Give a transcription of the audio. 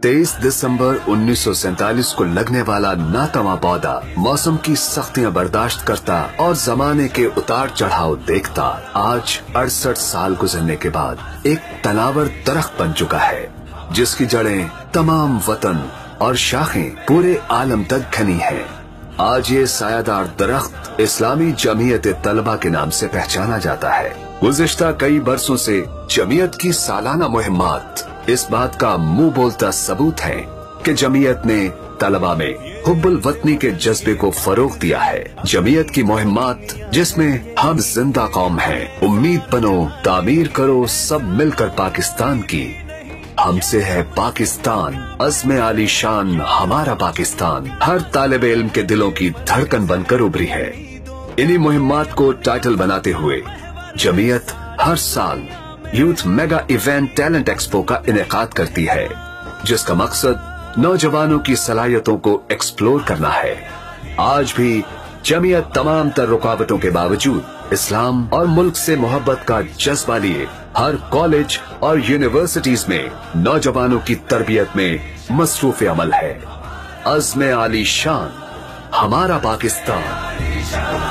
23 दिसंबर 1947 को लगने वाला नातवा पौधा मौसम की सख्तियां बर्दाश्त करता और जमाने के उतार चढ़ाव देखता आज 68 साल गुजरने के बाद एक तनावर दरख्त बन चुका है, जिसकी जड़ें तमाम वतन और शाखें पूरे आलम तक घनी हैं। आज ये सायादार दरख्त इस्लामी जमीयत तलबा के नाम से पहचाना जाता है। गुज़िश्ता कई बरसों से जमीयत की सालाना मुहिम्मात इस बात का मुंह बोलता सबूत है कि जमीयत ने तलबा में हुब्बुल वतनी के जज्बे को फरोग दिया है। जमीयत की मुहिम्मात जिसमें हम जिंदा कौम हैं, उम्मीद बनो, तामीर करो सब मिलकर पाकिस्तान की, हमसे है पाकिस्तान, अज़्म आली शान हमारा पाकिस्तान, हर तालिब इल्म के दिलों की धड़कन बनकर उभरी है। इन्हीं मुहिम्मात को टाइटल बनाते हुए जमीयत हर साल youth mega event talent expo का इनेकाद करती है, जिसका मकसद नौजवानों की सलाहियतों को एक्सप्लोर करना है। आज भी जमीयत तमाम तर रुकावटों के बावजूद इस्लाम और मुल्क से मोहब्बत का जज्बा लिए हर कॉलेज और यूनिवर्सिटीज में नौजवानों की तरबियत में मसरूफ अमल है। अज़्म आली शान हमारा पाकिस्तान।